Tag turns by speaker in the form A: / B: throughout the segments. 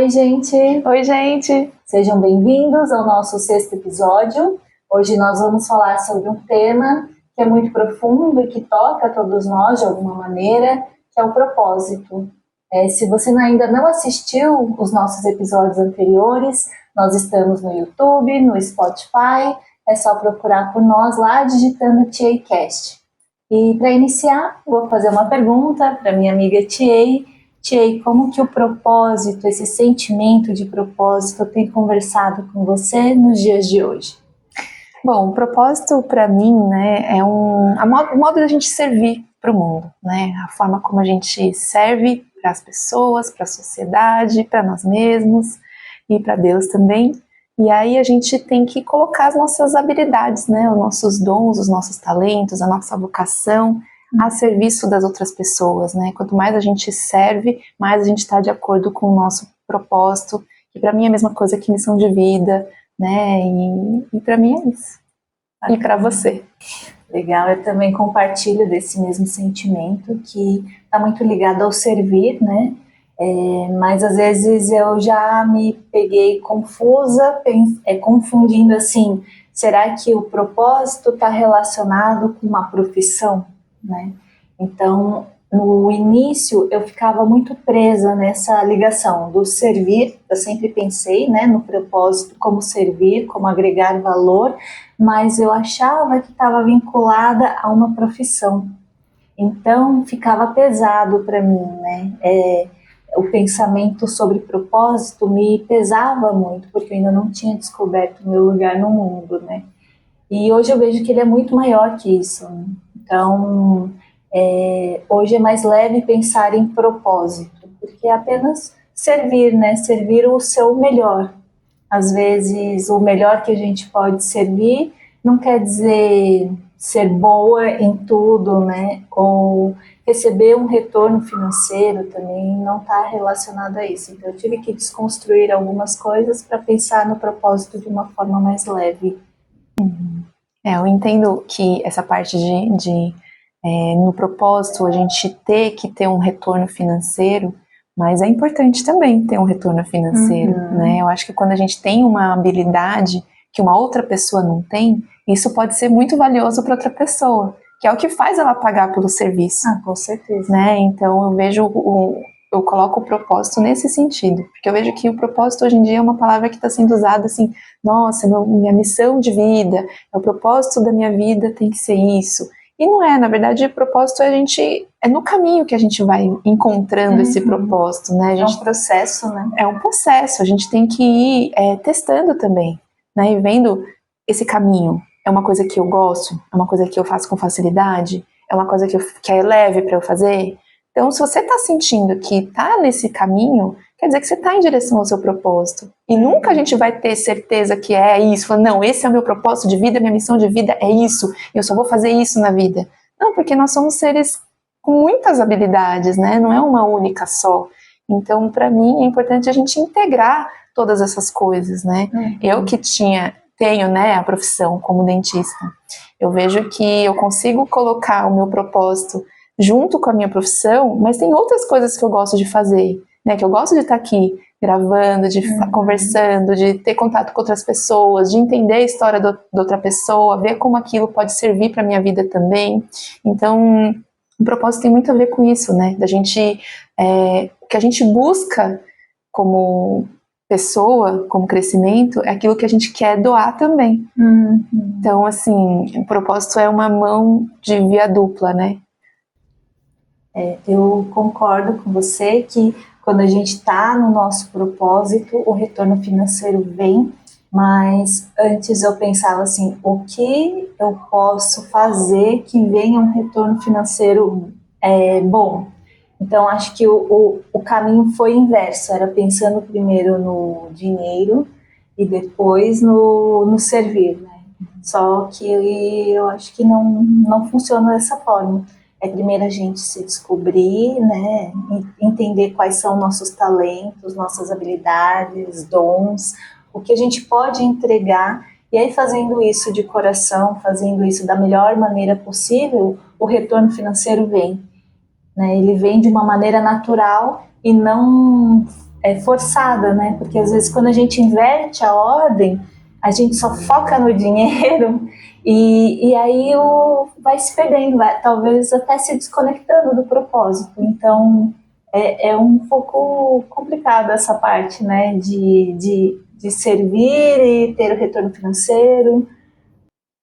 A: Oi, gente!
B: Oi, gente!
A: Sejam bem-vindos ao nosso 6º episódio. Hoje nós vamos falar sobre um tema que é muito profundo e que toca a todos nós de alguma maneira, que é o propósito. Se você ainda não assistiu os nossos episódios anteriores, nós estamos no YouTube, no Spotify, é só procurar por nós lá digitando TAcast. E para iniciar, vou fazer uma pergunta para minha amiga Tiei. Tiei, como que o propósito, esse sentimento de propósito tem conversado com você nos dias de hoje?
B: Bom, o propósito para mim, né, é o modo da gente servir para o mundo, né? A forma como a gente serve para as pessoas, para a sociedade, para nós mesmos e para Deus também. E aí a gente tem que colocar as nossas habilidades, né, os nossos dons, os nossos talentos, a nossa vocação a serviço das outras pessoas, né? Quanto mais a gente serve, mais a gente está de acordo com o nosso propósito, que para mim é a mesma coisa que missão de vida, né? E para mim é isso. E para você?
A: Legal, eu também compartilho desse mesmo sentimento, que está muito ligado ao servir, né? Mas às vezes eu já me peguei confusa, confundindo assim, será que o propósito está relacionado com uma profissão, né? Então, no início eu ficava muito presa nessa ligação do servir, eu sempre pensei, né, no propósito como servir, como agregar valor, mas eu achava que estava vinculada a uma profissão. Então, ficava pesado para mim, né? O pensamento sobre propósito me pesava muito, porque eu ainda não tinha descoberto o meu lugar no mundo, né? E hoje eu vejo que ele é muito maior que isso, né? Então, hoje é mais leve pensar em propósito, porque é apenas servir, né? Servir o seu melhor. Às vezes, o melhor que a gente pode servir não quer dizer ser boa em tudo, né? Ou receber um retorno financeiro também não está relacionado a isso. Então, eu tive que desconstruir algumas coisas para pensar no propósito de uma forma mais leve.
B: Eu entendo que essa parte no propósito a gente ter que ter um retorno financeiro, mas é importante também ter um retorno financeiro, né? Eu acho que quando a gente tem uma habilidade que uma outra pessoa não tem, isso pode ser muito valioso para outra pessoa, que é o que faz ela pagar pelo serviço.
A: Com certeza.
B: Né? Então eu coloco o propósito nesse sentido, porque eu vejo que o propósito hoje em dia é uma palavra que está sendo usada assim, nossa, minha missão de vida, o propósito da minha vida tem que ser isso. E não é, na verdade, o propósito é no caminho que a gente vai encontrando esse propósito, né?
A: É um processo, né?
B: É um processo, a gente tem que ir testando também, né? E vendo esse caminho. É uma coisa que eu gosto? É uma coisa que eu faço com facilidade? É uma coisa que é leve para eu fazer? Então, se você está sentindo que está nesse caminho, quer dizer que você está em direção ao seu propósito. E nunca a gente vai ter certeza que é isso. Falar, não, esse é o meu propósito de vida, minha missão de vida é isso. Eu só vou fazer isso na vida. Não, porque nós somos seres com muitas habilidades, né? Não é uma única só. Então, para mim, é importante a gente integrar todas essas coisas, né? Eu que tenho, né, a profissão como dentista, eu vejo que eu consigo colocar o meu propósito junto com a minha profissão, mas tem outras coisas que eu gosto de fazer, né, que eu gosto de estar aqui gravando, de conversando, de ter contato com outras pessoas, de entender a história da outra pessoa, ver como aquilo pode servir para a minha vida também. Então, o propósito tem muito a ver com isso, né, da gente, o que a gente busca como pessoa, como crescimento, é aquilo que a gente quer doar também. Então, assim, o propósito é uma mão de via dupla, né?
A: Eu concordo com você que quando a gente está no nosso propósito, o retorno financeiro vem, mas antes eu pensava assim, o que eu posso fazer que venha um retorno financeiro bom? Então, acho que o caminho foi inverso, era pensando primeiro no dinheiro e depois no servir, né? Só que eu acho que não funciona dessa forma. Primeiro a gente se descobrir, né? Entender quais são nossos talentos, nossas habilidades, dons, o que a gente pode entregar, e aí fazendo isso de coração, fazendo isso da melhor maneira possível, o retorno financeiro vem. Né, ele vem de uma maneira natural e não forçada, né? Porque às vezes quando a gente inverte a ordem, a gente só foca no dinheiro e aí vai se perdendo, talvez até se desconectando do propósito. Então é um pouco complicado essa parte, né? De servir e ter o retorno financeiro.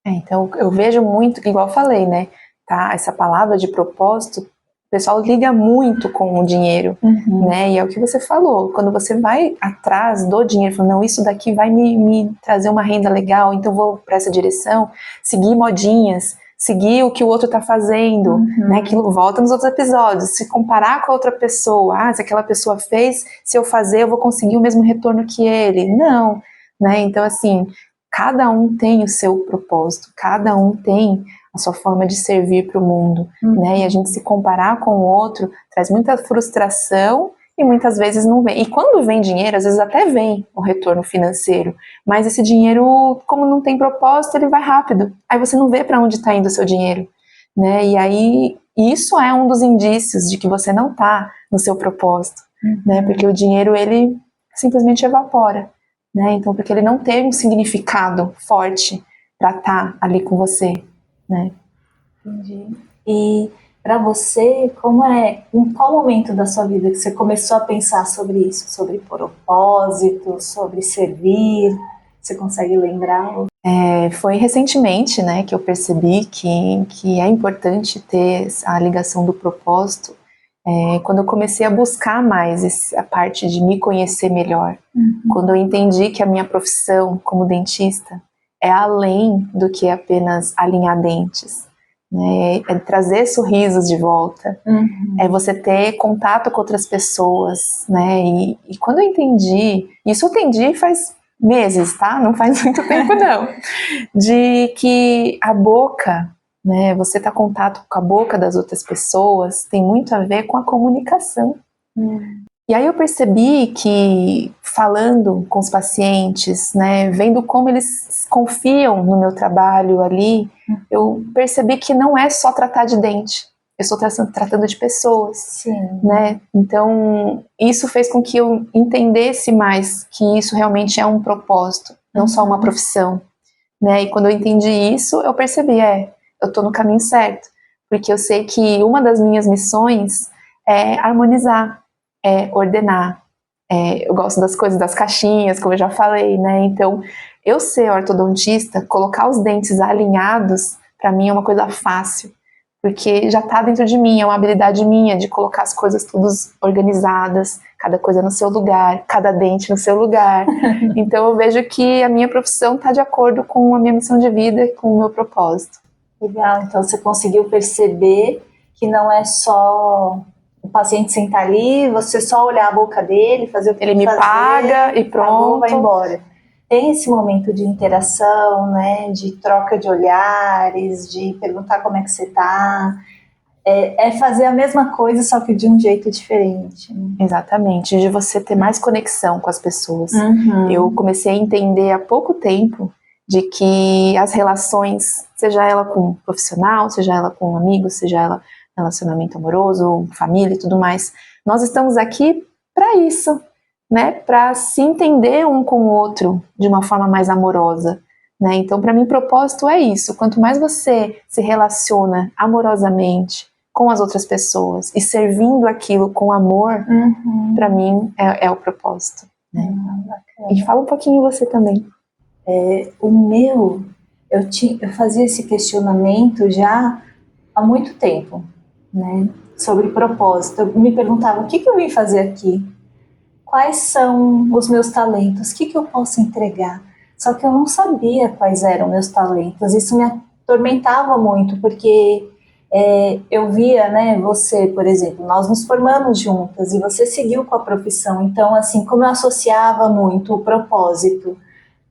B: Então, eu vejo muito, igual eu falei, né? Tá? Essa palavra de propósito, o pessoal liga muito com o dinheiro, né? E é o que você falou, quando você vai atrás do dinheiro, falando, não, isso daqui vai me trazer uma renda legal, então vou para essa direção, seguir modinhas, seguir o que o outro tá fazendo, né? Aquilo volta nos outros episódios, se comparar com a outra pessoa, se aquela pessoa fez, se eu fazer, eu vou conseguir o mesmo retorno que ele. Não, né? Então, assim, cada um tem o seu propósito, cada um tem a sua forma de servir para o mundo, né? E a gente se comparar com o outro traz muita frustração e muitas vezes não vem. E quando vem dinheiro, às vezes até vem o retorno financeiro, mas esse dinheiro, como não tem propósito, ele vai rápido. Aí você não vê para onde está indo o seu dinheiro, né? E aí isso é um dos indícios de que você não está no seu propósito, né? Porque o dinheiro, ele simplesmente evapora. Né? Então, porque ele não teve um significado forte para estar ali com você, né?
A: Entendi. E para você, em qual momento da sua vida que você começou a pensar sobre isso, sobre propósito, sobre servir? Você consegue lembrar?
B: Foi recentemente, né, que eu percebi que é importante ter a ligação do propósito. Quando eu comecei a buscar mais a parte de me conhecer melhor, quando eu entendi que a minha profissão como dentista é além do que apenas alinhar dentes, né? É trazer sorrisos de volta, é você ter contato com outras pessoas, né? E quando eu entendi, isso eu entendi faz meses, tá? Não faz muito tempo não, de que a boca, né, você tá em contato com a boca das outras pessoas, tem muito a ver com a comunicação. E aí eu percebi que, falando com os pacientes, né, vendo como eles confiam no meu trabalho ali, eu percebi que não é só tratar de dente, eu estou tratando de pessoas.
A: Sim.
B: Né? Então, isso fez com que eu entendesse mais que isso realmente é um propósito, não só uma profissão. Né? E quando eu entendi isso, eu percebi, eu estou no caminho certo, porque eu sei que uma das minhas missões é harmonizar, é ordenar. Eu gosto das coisas, das caixinhas, como eu já falei, né? Então, eu ser ortodontista, colocar os dentes alinhados, para mim é uma coisa fácil, porque já está dentro de mim, é uma habilidade minha de colocar as coisas todas organizadas, cada coisa no seu lugar, cada dente no seu lugar. Então eu vejo que a minha profissão está de acordo com a minha missão de vida e com o meu propósito.
A: Legal, então você conseguiu perceber que não é só o paciente sentar ali, você só olhar a boca dele, fazer o que
B: ele me fazer, paga e pronto,
A: pagou, vai embora. Tem esse momento de interação, né, de troca de olhares, de perguntar como é que você tá. É fazer a mesma coisa, só que de um jeito diferente. Né?
B: Exatamente, de você ter mais conexão com as pessoas. Eu comecei a entender há pouco tempo de que as relações, seja ela com um profissional, seja ela com um amigo, seja ela relacionamento amoroso, família e tudo mais, nós estamos aqui para isso, né? Para se entender um com o outro de uma forma mais amorosa. Né? Então, para mim, propósito é isso. Quanto mais você se relaciona amorosamente com as outras pessoas e servindo aquilo com amor, para mim é o propósito. Né? E fala um pouquinho você também.
A: O meu, eu fazia esse questionamento já há muito tempo, né? Sobre propósito. Eu me perguntava, o que eu vim fazer aqui? Quais são os meus talentos? O que eu posso entregar? Só que eu não sabia quais eram meus talentos. Isso me atormentava muito, porque eu via, né, você, por exemplo, nós nos formamos juntas e você seguiu com a profissão. Então, assim, como eu associava muito o propósito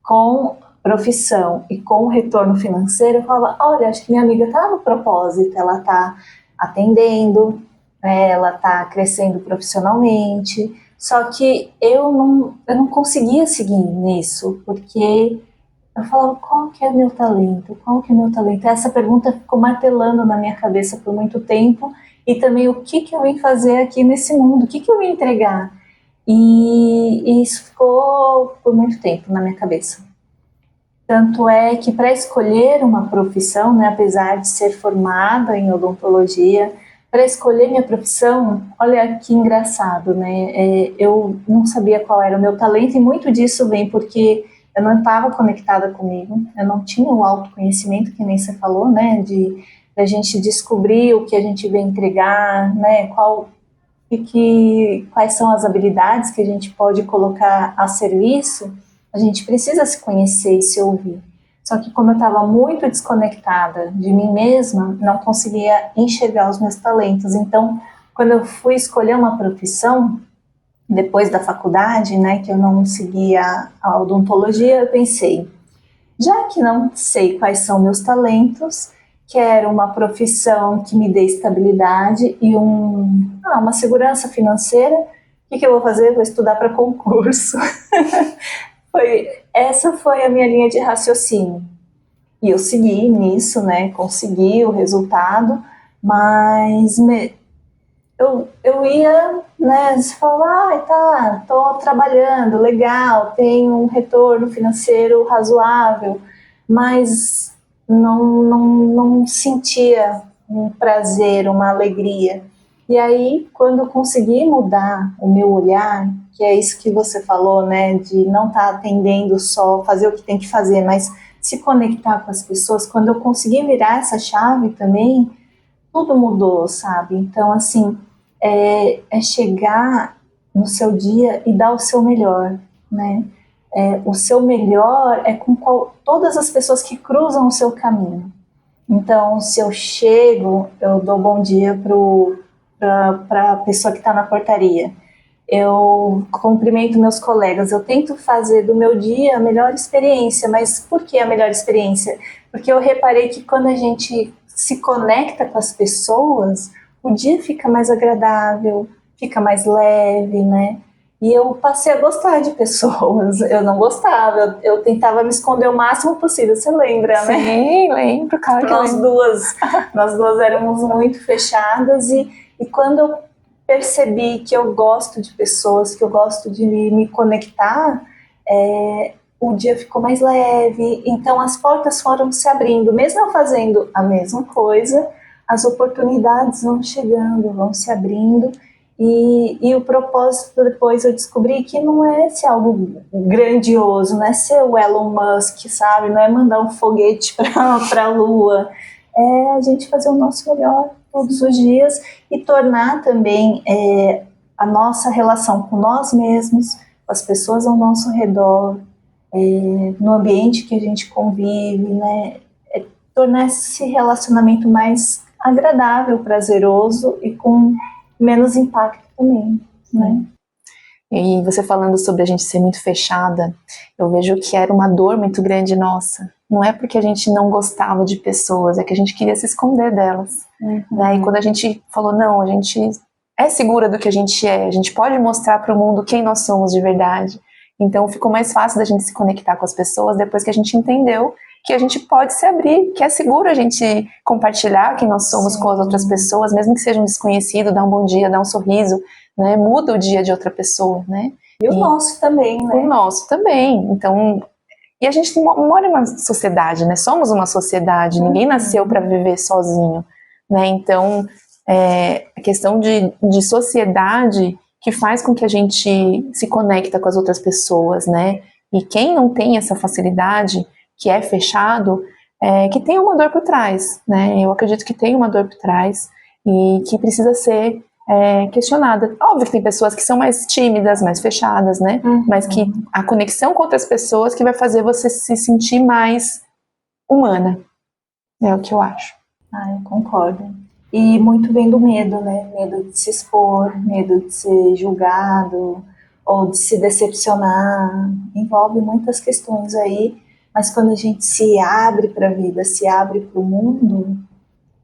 A: com profissão e com o retorno financeiro, eu falava, olha, acho que minha amiga está no propósito, ela está atendendo, ela está crescendo profissionalmente. Só que eu não conseguia seguir nisso, porque eu falava, qual que é o meu talento? Qual que é o meu talento? Essa pergunta ficou martelando na minha cabeça por muito tempo, e também o que eu vim fazer aqui nesse mundo, o que eu vim entregar? E isso ficou por muito tempo na minha cabeça. Tanto é que para escolher uma profissão, né, apesar de ser formada em odontologia, para escolher minha profissão, olha que engraçado, né? Eu não sabia qual era o meu talento e muito disso vem porque eu não estava conectada comigo, eu não tinha o autoconhecimento, que nem você falou, né? De a gente descobrir o que a gente vem entregar, né? Quais são as habilidades que a gente pode colocar a serviço. A gente precisa se conhecer e se ouvir. Só que como eu estava muito desconectada de mim mesma, não conseguia enxergar os meus talentos. Então, quando eu fui escolher uma profissão, depois da faculdade, né, que eu não seguia a odontologia, eu pensei, já que não sei quais são meus talentos, quero uma profissão que me dê estabilidade e uma segurança financeira, o que eu vou fazer? Vou estudar para concurso. Essa foi a minha linha de raciocínio. E eu segui nisso, né? Consegui o resultado, mas eu ia, né? Falar, tá, tô trabalhando, legal, tenho um retorno financeiro razoável, mas não sentia um prazer, uma alegria. E aí, quando eu consegui mudar o meu olhar, que é isso que você falou, né, de não estar atendendo só, fazer o que tem que fazer, mas se conectar com as pessoas, quando eu consegui virar essa chave também, tudo mudou, sabe? Então, assim, é chegar no seu dia e dar o seu melhor, né? O seu melhor é com todas as pessoas que cruzam o seu caminho. Então, se eu chego, eu dou bom dia para a pessoa que está na portaria. Eu cumprimento meus colegas, eu tento fazer do meu dia a melhor experiência, mas por que a melhor experiência? Porque eu reparei que quando a gente se conecta com as pessoas, o dia fica mais agradável, fica mais leve, né? E eu passei a gostar de pessoas, eu não gostava, eu tentava me esconder o máximo possível, você lembra, né?
B: Sim, lembro, claro que
A: Nós duas éramos muito fechadas e quando eu percebi que eu gosto de pessoas, que eu gosto de me conectar, o dia ficou mais leve, então as portas foram se abrindo, mesmo eu fazendo a mesma coisa, as oportunidades vão chegando, vão se abrindo, e o propósito depois eu descobri que não é ser algo grandioso, não é ser o Elon Musk, sabe, não é mandar um foguete para a Lua, é a gente fazer o nosso melhor todos os dias e tornar também a nossa relação com nós mesmos, com as pessoas ao nosso redor, no ambiente que a gente convive, né? Tornar esse relacionamento mais agradável, prazeroso e com menos impacto também, né?
B: E você falando sobre a gente ser muito fechada, eu vejo que era uma dor muito grande nossa. Não é porque a gente não gostava de pessoas, é que a gente queria se esconder delas. Né? E quando a gente falou, não, a gente é segura do que a gente pode mostrar para o mundo quem nós somos de verdade. Então ficou mais fácil da gente se conectar com as pessoas depois que a gente entendeu que a gente pode se abrir, que é seguro a gente compartilhar quem nós somos com as outras pessoas, mesmo que seja um desconhecido, dar um bom dia, dar um sorriso, né? Muda o dia de outra pessoa, né?
A: E o nosso também, né?
B: O nosso também. Então, e a gente mora em uma sociedade, né? Somos uma sociedade, ninguém nasceu para viver sozinho, né? Então, a questão de sociedade que faz com que a gente se conecta com as outras pessoas, né? E quem não tem essa facilidade, que é fechado, que tem uma dor por trás, né? Eu acredito que tem uma dor por trás e que precisa ser questionada. Óbvio que tem pessoas que são mais tímidas, mais fechadas, né? Mas que a conexão com outras pessoas que vai fazer você se sentir mais humana. É o que eu acho.
A: Eu concordo. E muito vem do medo, né? Medo de se expor, medo de ser julgado ou de se decepcionar. Envolve muitas questões aí, mas quando a gente se abre para a vida, se abre para o mundo,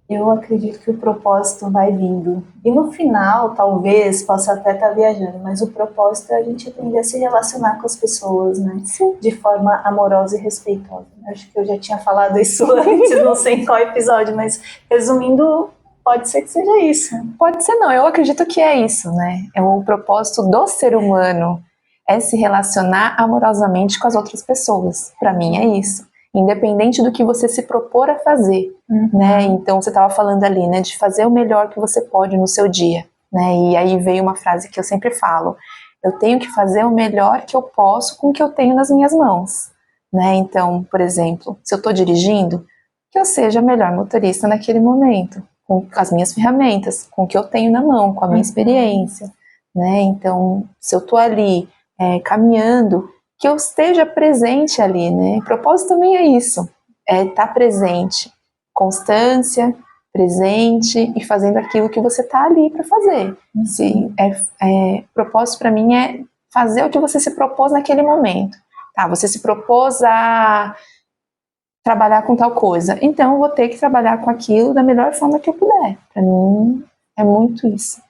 A: eu acredito que o propósito vai vindo. E no final, talvez, possa até estar viajando, mas o propósito é a gente aprender a se relacionar com as pessoas, né?
B: Sim.
A: De forma amorosa e respeitosa. Acho que eu já tinha falado isso antes, não sei em qual episódio, mas resumindo, pode ser que seja isso.
B: Pode ser não, eu acredito que é isso, né? É o propósito do ser humano, é se relacionar amorosamente com as outras pessoas. Para mim é isso. Independente do que você se propor a fazer, né? Então você estava falando ali, né, de fazer o melhor que você pode no seu dia, né? E aí veio uma frase que eu sempre falo: eu tenho que fazer o melhor que eu posso com o que eu tenho nas minhas mãos, né? Então, por exemplo, se eu estou dirigindo, que eu seja a melhor motorista naquele momento, com as minhas ferramentas, com o que eu tenho na mão, com a minha experiência, né? Então, se eu estou ali caminhando, que eu esteja presente ali, né? O propósito também é isso, é estar presente, constância, presente e fazendo aquilo que você está ali para fazer. Propósito para mim é fazer o que você se propôs naquele momento. Tá, você se propôs a trabalhar com tal coisa, então eu vou ter que trabalhar com aquilo da melhor forma que eu puder. Para mim é muito isso.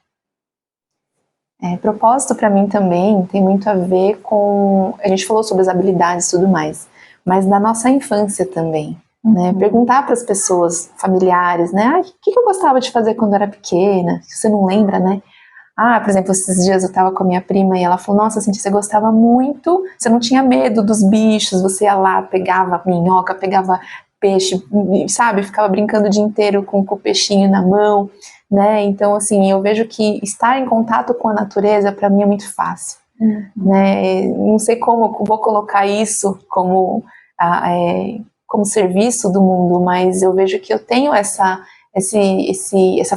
B: Propósito para mim também tem muito a ver com, a gente falou sobre as habilidades e tudo mais, mas na nossa infância também, né? Perguntar para as pessoas, familiares, né? O que eu gostava de fazer quando eu era pequena? Você não lembra, né? Por exemplo, esses dias eu estava com a minha prima e ela falou: nossa, Cintia, você gostava muito, você não tinha medo dos bichos, você ia lá, pegava minhoca, pegava peixe, sabe? Ficava brincando o dia inteiro com o peixinho na mão, né? Então, assim, eu vejo que estar em contato com a natureza, para mim, é muito fácil, né? Não sei como vou colocar isso como serviço do mundo, mas eu vejo que eu tenho essa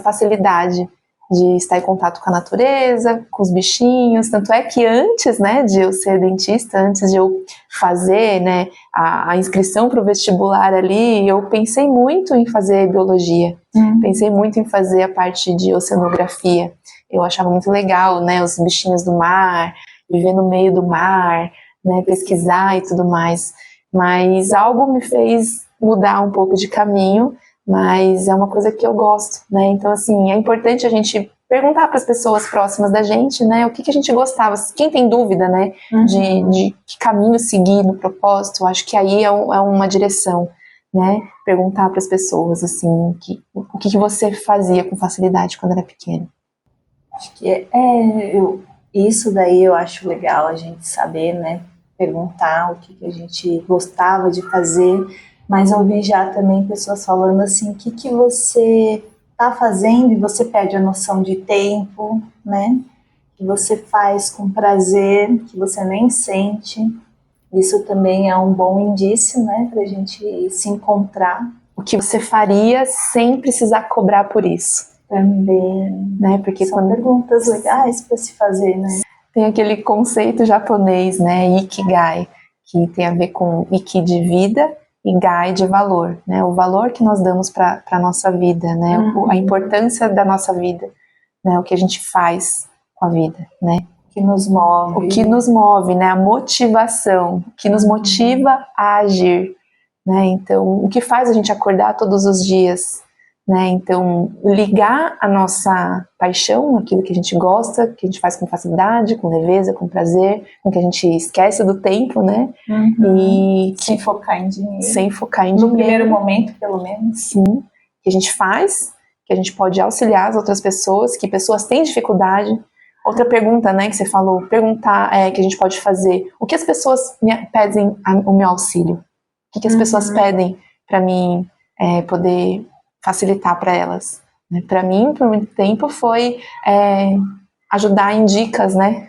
B: facilidade de estar em contato com a natureza, com os bichinhos. Tanto é que antes, né, de eu ser dentista, antes de eu fazer, né, a inscrição para o vestibular ali, eu pensei muito em fazer biologia, pensei muito em fazer a parte de oceanografia. Eu achava muito legal, né, os bichinhos do mar, viver no meio do mar, né, pesquisar e tudo mais. Mas algo me fez mudar um pouco de caminho, mas é uma coisa que eu gosto, né? Então, assim, é importante a gente perguntar para as pessoas próximas da gente, né, o que a gente gostava. Quem tem dúvida, né, de que caminho seguir no propósito, acho que aí é uma direção, né? Perguntar para as pessoas, assim, o que você fazia com facilidade quando era pequeno.
A: Acho que isso daí eu acho legal a gente saber, né? Perguntar o que a gente gostava de fazer, mas eu ouvi já também pessoas falando assim, o que você está fazendo e você perde a noção de tempo, né? Que você faz com prazer, que você nem sente. Isso também é um bom indício, né? Para a gente se encontrar.
B: O que você faria sem precisar cobrar por isso?
A: Também,
B: né? Porque
A: são perguntas legais para se fazer, né?
B: Tem aquele conceito japonês, né, Ikigai, que tem a ver com Iki de vida e Gai de valor, né? O valor que nós damos para a nossa vida, né? A importância da nossa vida, né? O que a gente faz com a vida, né?
A: O que nos move.
B: O que nos move, né? A motivação, o que nos motiva a agir, né? Então, o que faz a gente acordar todos os dias, né? Então, ligar a nossa paixão, aquilo que a gente gosta, que a gente faz com facilidade, com leveza, com prazer, com que a gente esquece do tempo, né?
A: E sem focar em dinheiro.
B: Sem focar em dinheiro.
A: No primeiro momento, pelo menos.
B: Sim. Que a gente faz, que a gente pode auxiliar as outras pessoas, que pessoas têm dificuldade. Outra pergunta, né, que você falou, perguntar que a gente pode fazer: o que as pessoas pedem o meu auxílio? O que as pessoas pedem para mim poder facilitar para elas? Para mim, por muito tempo, foi ajudar em dicas, né?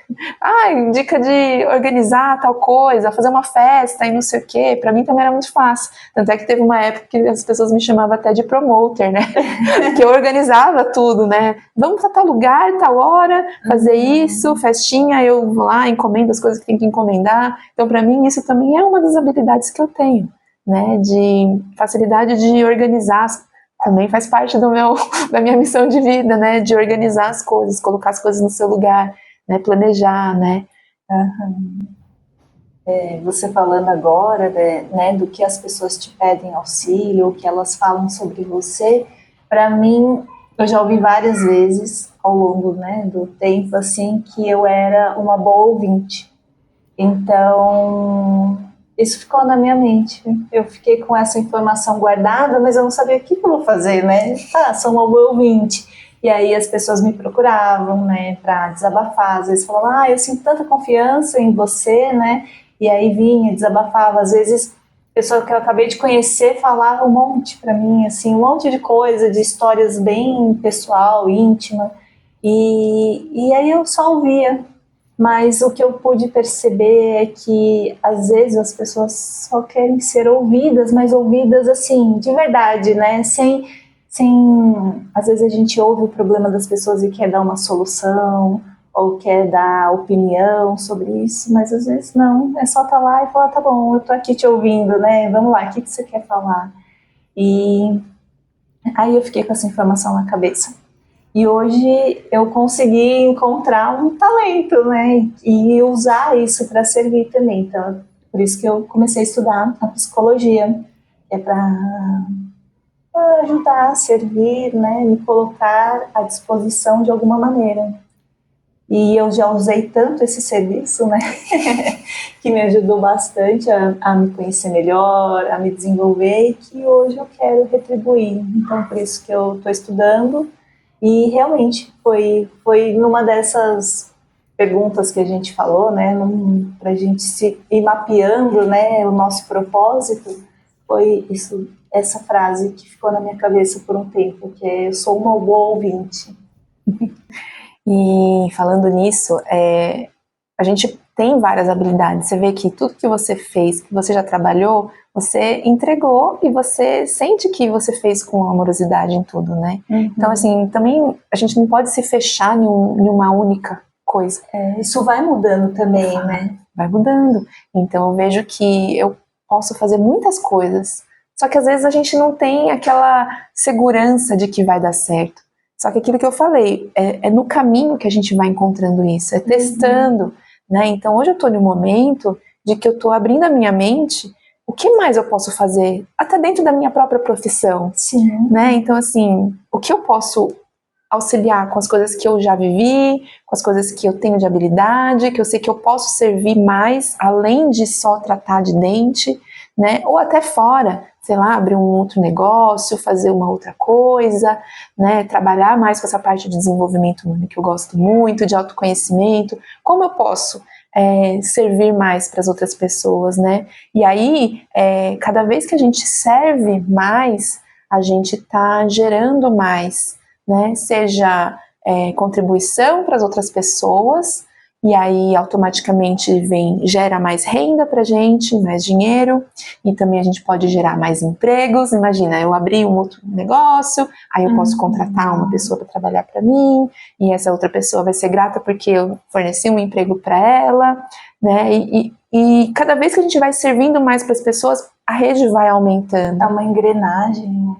B: Dica de organizar tal coisa, fazer uma festa e não sei o quê. Para mim também era muito fácil. Tanto é que teve uma época que as pessoas me chamavam até de promoter, né? Que eu organizava tudo, né? Vamos para tal lugar, tal hora, fazer isso, festinha, eu vou lá, encomendo as coisas que tem que encomendar. Então, para mim, isso também é uma das habilidades que eu tenho, né? De facilidade de organizar. Também faz parte da minha missão de vida, né? De organizar as coisas, colocar as coisas no seu lugar, né? Planejar, né?
A: Você falando agora, né, do que as pessoas te pedem auxílio, o que elas falam sobre você, para mim, eu já ouvi várias vezes ao longo, né, do tempo, assim, que eu era uma boa ouvinte. Então, isso ficou na minha mente. Eu fiquei com essa informação guardada, mas eu não sabia o que eu vou fazer, né? Sou uma boa ouvinte. E aí as pessoas me procuravam, né, para desabafar. Às vezes falavam, eu sinto tanta confiança em você, né? E aí vinha, desabafava. Às vezes, pessoa que eu acabei de conhecer falava um monte para mim, assim, um monte de coisa, de histórias bem pessoal, íntima. E aí eu só ouvia. Mas o que eu pude perceber é que às vezes as pessoas só querem ser ouvidas, mas ouvidas assim, de verdade, né? Às vezes a gente ouve o problema das pessoas e quer dar uma solução, ou quer dar opinião sobre isso, mas às vezes não, é só estar lá e falar, tá bom, eu tô aqui te ouvindo, né? Vamos lá, o que você quer falar? E aí eu fiquei com essa informação na cabeça. E hoje eu consegui encontrar um talento, né? E usar isso para servir também. Então, por isso que eu comecei a estudar a psicologia, que é para ajudar a servir, né? Me colocar à disposição de alguma maneira. E eu já usei tanto esse serviço, né? Que me ajudou bastante a me conhecer melhor, a me desenvolver, e que hoje eu quero retribuir. Então, por isso que eu estou estudando. E realmente foi numa dessas perguntas que a gente falou, né, para a gente se ir mapeando, né, o nosso propósito, foi isso, essa frase que ficou na minha cabeça por um tempo, que é: eu sou uma boa ouvinte.
B: E falando nisso, a gente tem várias habilidades. Você vê que tudo que você fez, que você já trabalhou, você entregou e você sente que você fez com amorosidade em tudo, né?
A: Uhum.
B: Então, assim, também a gente não pode se fechar em uma única coisa.
A: Isso vai mudando também, né?
B: Vai mudando. Então, eu vejo que eu posso fazer muitas coisas, só que às vezes a gente não tem aquela segurança de que vai dar certo. Só que aquilo que eu falei, é no caminho que a gente vai encontrando isso, é testando, né? Então, hoje eu estou no momento de que eu estou abrindo a minha mente, o que mais eu posso fazer? Até dentro da minha própria profissão.
A: Sim.
B: Né? Então, assim, o que eu posso auxiliar com as coisas que eu já vivi, com as coisas que eu tenho de habilidade, que eu sei que eu posso servir mais, além de só tratar de dente, né? Ou até fora, sei lá, abrir um outro negócio, fazer uma outra coisa, né? Trabalhar mais com essa parte de desenvolvimento humano que eu gosto muito, de autoconhecimento. Como eu posso servir mais para as outras pessoas, né? E aí, cada vez que a gente serve mais, a gente está gerando mais, né? Seja contribuição para as outras pessoas, e aí automaticamente gera mais renda para a gente, mais dinheiro, e também a gente pode gerar mais empregos. Imagina, eu abri um outro negócio, aí eu posso contratar uma pessoa para trabalhar para mim, e essa outra pessoa vai ser grata porque eu forneci um emprego para ela, né? E cada vez que a gente vai servindo mais para as pessoas, a rede vai aumentando.
A: É uma engrenagem.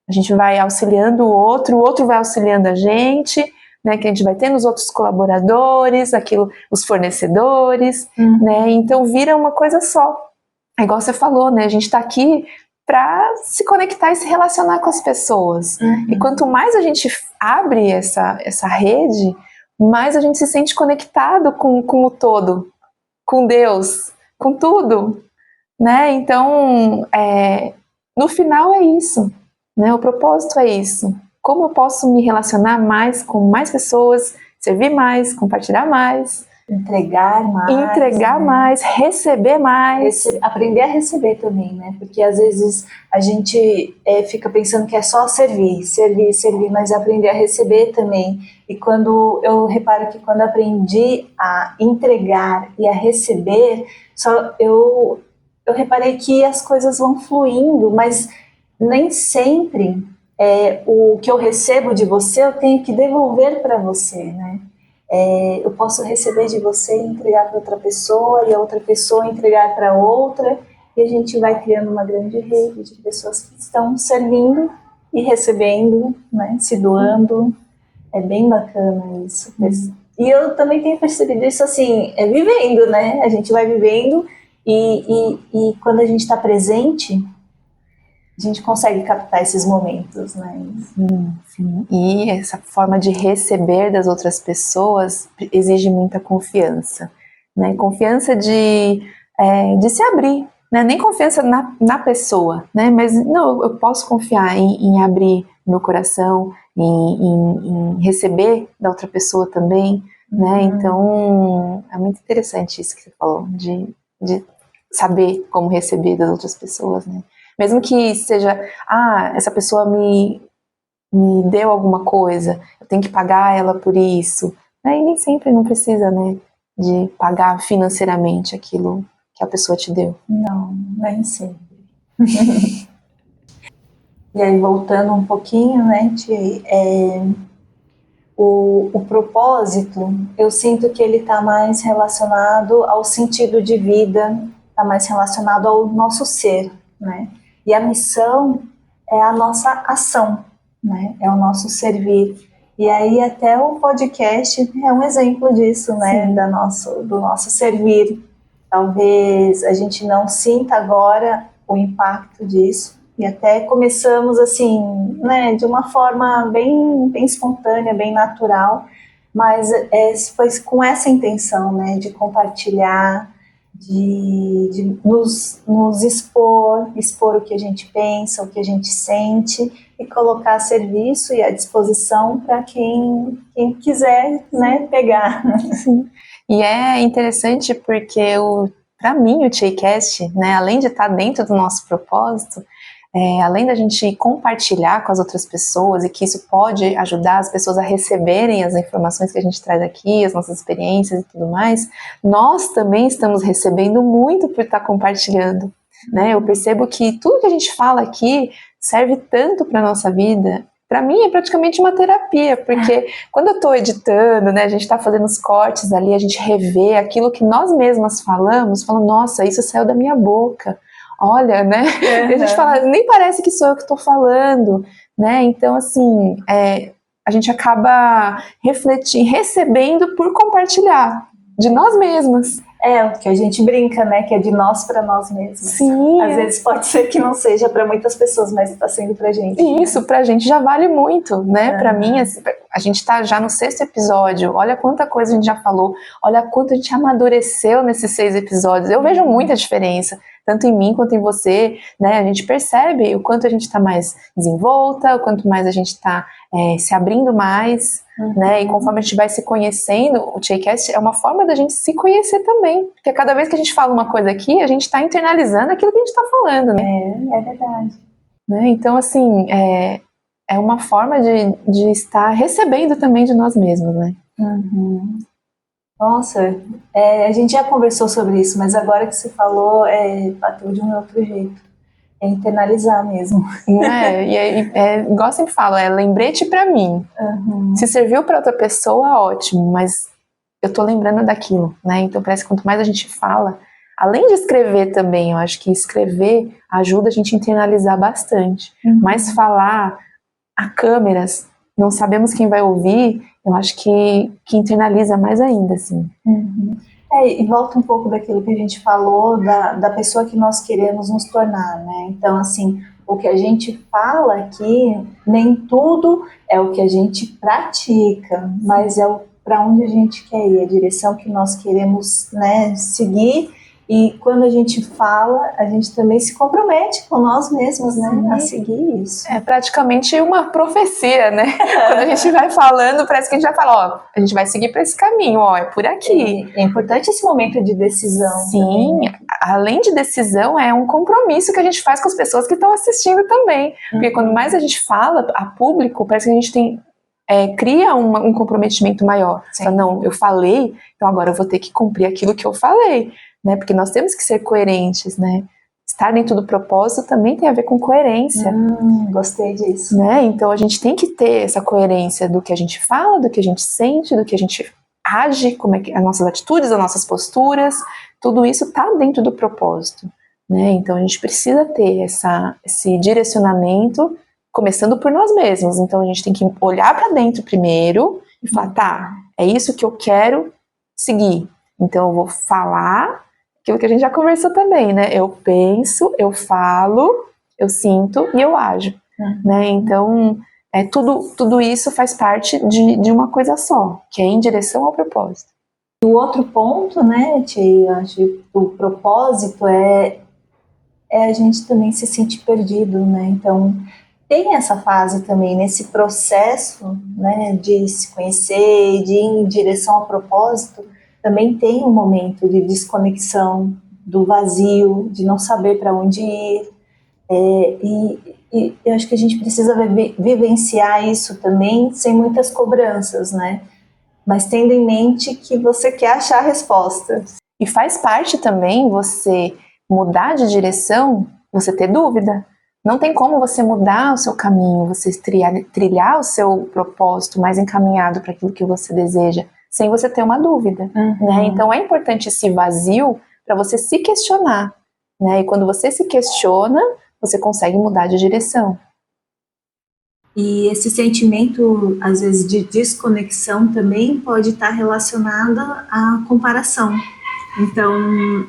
B: A gente vai auxiliando o outro vai auxiliando a gente, né, que a gente vai tendo os outros colaboradores, os fornecedores, né, então vira uma coisa só. É igual você falou, né, a gente está aqui para se conectar e se relacionar com as pessoas. E quanto mais a gente abre essa rede, mais a gente se sente conectado com o todo, com Deus, com tudo, né, então no final é isso, né, o propósito é isso. Como eu posso me relacionar mais com mais pessoas, servir mais, compartilhar mais,
A: entregar
B: mais, receber mais.
A: Aprender a receber também, né? Porque às vezes a gente fica pensando que é só servir, mas aprender a receber também. E quando eu reparo que quando eu aprendi a entregar e a receber, eu reparei que as coisas vão fluindo, mas nem sempre o que eu recebo de você eu tenho que devolver para você, né? Eu posso receber de você e entregar para outra pessoa, e a outra pessoa entregar para outra, e a gente vai criando uma grande rede de pessoas que estão servindo e recebendo, né? Se doando. É bem bacana isso. E eu também tenho percebido isso assim, vivendo, né? A gente vai vivendo e quando a gente está presente, a gente consegue captar esses momentos, né?
B: Sim. E essa forma de receber das outras pessoas exige muita confiança, né? Confiança de se abrir, né? Nem confiança na pessoa, né? Mas não, eu posso confiar em abrir meu coração, em receber da outra pessoa também, né? Então, é muito interessante isso que você falou, de saber como receber das outras pessoas, né? Mesmo que seja, essa pessoa me deu alguma coisa, eu tenho que pagar ela por isso. Né? E nem sempre não precisa, né, de pagar financeiramente aquilo que a pessoa te deu.
A: Não, nem sempre. E aí, voltando um pouquinho, né, o propósito, eu sinto que ele está mais relacionado ao sentido de vida, está mais relacionado ao nosso ser, né? E a missão é a nossa ação, né? É o nosso servir. E aí até o podcast é um exemplo disso, né? Do nosso servir. Talvez a gente não sinta agora o impacto disso, e até começamos assim, né, de uma forma bem espontânea, bem natural, mas foi com essa intenção, né, de compartilhar, de nos expor o que a gente pensa, o que a gente sente, e colocar a serviço e à disposição para quem quiser, né, pegar.
B: Sim. E é interessante porque para mim o Tcheicast, né, além de estar dentro do nosso propósito, além da gente compartilhar com as outras pessoas, e que isso pode ajudar as pessoas a receberem as informações que a gente traz aqui, as nossas experiências e tudo mais, nós também estamos recebendo muito por estar compartilhando, né? Eu percebo que tudo que a gente fala aqui serve tanto para a nossa vida. Para mim é praticamente uma terapia, porque quando eu estou editando, né, a gente está fazendo os cortes ali, a gente revê aquilo que nós mesmas falamos, nossa, isso saiu da minha boca. Olha, né? Uhum. A gente fala, nem parece que sou eu que estou falando, né? Então, assim, a gente acaba refletindo, recebendo por compartilhar de nós mesmas.
A: O que a gente brinca, né? Que é de nós para nós mesmos.
B: Sim.
A: Às vezes pode ser que não seja para muitas pessoas, mas está sendo pra gente.
B: Isso, né? Pra gente já vale muito, né? Pra mim, assim, a gente tá já no 6º episódio, olha quanta coisa a gente já falou, olha quanto a gente amadureceu nesses 6 episódios. Eu vejo muita diferença, tanto em mim quanto em você, né? A gente percebe o quanto a gente tá mais desenvolta, o quanto mais a gente tá se abrindo mais, né? E conforme a gente vai se conhecendo, o Tcheicast é uma forma da gente se conhecer também. Porque cada vez que a gente fala uma coisa aqui, a gente tá internalizando aquilo que a gente tá falando, né?
A: É verdade.
B: Né? Então, assim, é uma forma de estar recebendo também de nós mesmos, né?
A: Uhum. Nossa, a gente já conversou sobre isso, mas agora que você falou, bateu de um outro jeito. É internalizar mesmo.
B: Igual eu sempre falo, lembrete pra mim.
A: Uhum.
B: Se serviu pra outra pessoa, ótimo, mas eu tô lembrando daquilo, né? Então parece que quanto mais a gente fala, além de escrever também, eu acho que escrever ajuda a gente a internalizar bastante. Mas falar a câmeras, não sabemos quem vai ouvir, eu acho que internaliza mais ainda, assim.
A: Uhum. E volta um pouco daquilo que a gente falou, da pessoa que nós queremos nos tornar, né? Então, assim, o que a gente fala aqui, nem tudo é o que a gente pratica, mas é para onde a gente quer ir, a direção que nós queremos, né, seguir. E quando a gente fala, a gente também se compromete com nós mesmos, né, a seguir isso.
B: É praticamente uma profecia, né? Quando a gente vai falando, parece que a gente vai falar, a gente vai seguir para esse caminho, é por aqui.
A: É importante esse momento de decisão.
B: Sim, também, né? Além de decisão, é um compromisso que a gente faz com as pessoas que estão assistindo também. Porque quando mais a gente fala a público, parece que a gente tem... cria um comprometimento maior. Fala, não, eu falei, então agora eu vou ter que cumprir aquilo que eu falei. Né? Porque nós temos que ser coerentes, né? Estar dentro do propósito também tem a ver com coerência.
A: Gostei disso.
B: Né? Então a gente tem que ter essa coerência do que a gente fala, do que a gente sente, do que a gente age, como é que as nossas atitudes, as nossas posturas, tudo isso está dentro do propósito. Né? Então a gente precisa ter esse direcionamento, começando por nós mesmos. Então a gente tem que olhar para dentro primeiro e falar, tá, é isso que eu quero seguir. Então eu vou falar aquilo que a gente já conversou também, né? Eu penso, eu falo, eu sinto e eu ajo, né? Então, tudo isso faz parte de uma coisa só, que é em direção ao propósito.
A: O outro ponto, né, Tia, acho que o propósito é é a gente também se sentir perdido, né? Então, tem essa fase também, nesse processo, né, de se conhecer, de ir em direção ao propósito, também tem um momento de desconexão, do vazio, de não saber para onde ir. E eu acho que a gente precisa vivenciar isso também sem muitas cobranças, né? Mas tendo em mente que você quer achar a resposta.
B: E faz parte também você mudar de direção, você ter dúvida. Não tem como você mudar o seu caminho, você trilhar o seu propósito mais encaminhado para aquilo que você deseja, sem você ter uma dúvida. Né? Então é importante esse vazio para você se questionar. Né? E quando você se questiona, você consegue mudar de direção.
A: E esse sentimento, às vezes, de desconexão também pode estar relacionado à comparação. Então,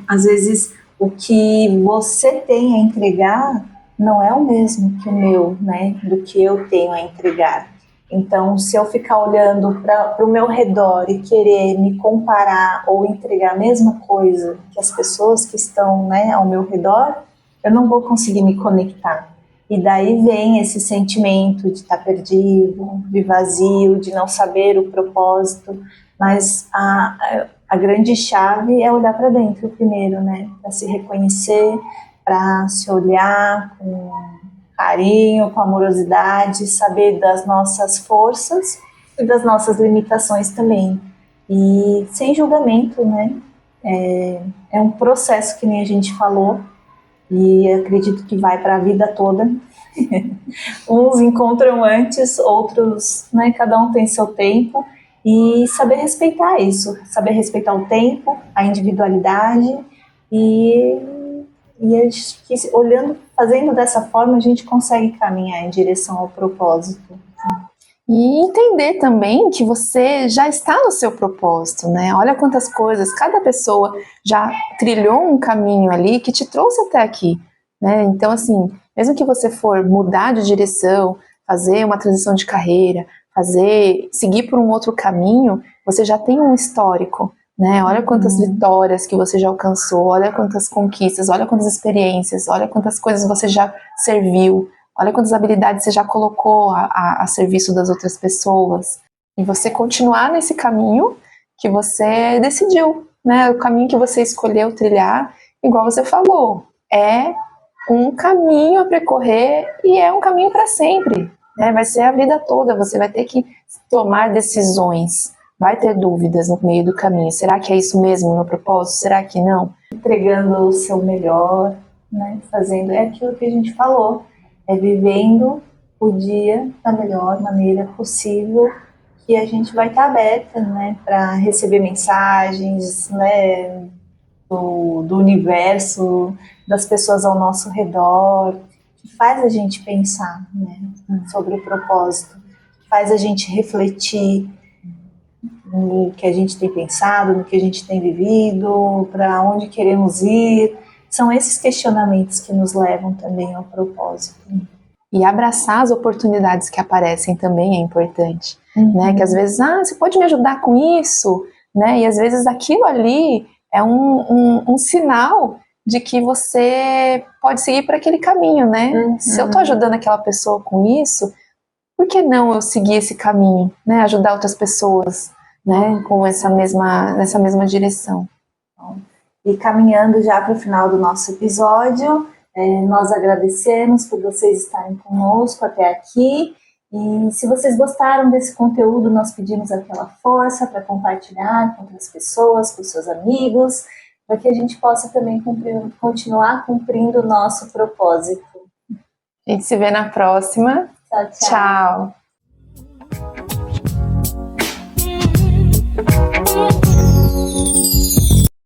A: às vezes, o que você tem a entregar não é o mesmo que o meu, né? Do que eu tenho a entregar. Então, se eu ficar olhando para o meu redor e querer me comparar ou entregar a mesma coisa que as pessoas que estão, né, ao meu redor, eu não vou conseguir me conectar. E daí vem esse sentimento de estar perdido, de vazio, de não saber o propósito. Mas a grande chave é olhar para dentro primeiro, né? Para se reconhecer, para se olhar com carinho, com amorosidade, saber das nossas forças e das nossas limitações também. E sem julgamento, né? É um processo que nem a gente falou, e acredito que vai para a vida toda. Uns encontram antes, outros, né, cada um tem seu tempo, e saber respeitar isso, saber respeitar o tempo, a individualidade, e acho que olhando, fazendo dessa forma, a gente consegue caminhar em direção ao propósito.
B: E entender também que você já está no seu propósito, né? Olha quantas coisas, cada pessoa já trilhou um caminho ali que te trouxe até aqui, né? Então, assim, mesmo que você for mudar de direção, fazer uma transição de carreira, seguir por um outro caminho, você já tem um histórico, né? Olha quantas vitórias que você já alcançou, olha quantas conquistas, olha quantas experiências, olha quantas coisas você já serviu. Olha quantas habilidades você já colocou a serviço das outras pessoas. E você continuar nesse caminho que você decidiu, né? O caminho que você escolheu trilhar, igual você falou, é um caminho a percorrer e é um caminho para sempre, né? Vai ser a vida toda, você vai ter que tomar decisões, vai ter dúvidas no meio do caminho. Será que é isso mesmo no propósito? Será que não?
A: Entregando o seu melhor, né? Fazendo aquilo que a gente falou. Vivendo o dia da melhor maneira possível, que a gente vai estar aberta, né, para receber mensagens, né, do universo, das pessoas ao nosso redor, que faz a gente pensar, né, sobre o propósito, que faz a gente refletir no que a gente tem pensado, no que a gente tem vivido, para onde queremos ir. São esses questionamentos que nos levam também ao propósito.
B: E abraçar as oportunidades que aparecem também é importante, né? Que às vezes, você pode me ajudar com isso, né? E às vezes aquilo ali é um sinal de que você pode seguir por aquele caminho, né? Se eu tô ajudando aquela pessoa com isso, por que não eu seguir esse caminho, né? Ajudar outras pessoas, né? Com nessa mesma direção.
A: E caminhando já para o final do nosso episódio, nós agradecemos por vocês estarem conosco até aqui. E se vocês gostaram desse conteúdo, nós pedimos aquela força para compartilhar com outras pessoas, com seus amigos, para que a gente possa também continuar cumprindo o nosso propósito.
B: A gente se vê na próxima.
A: Tchau, tchau.
B: Tchau.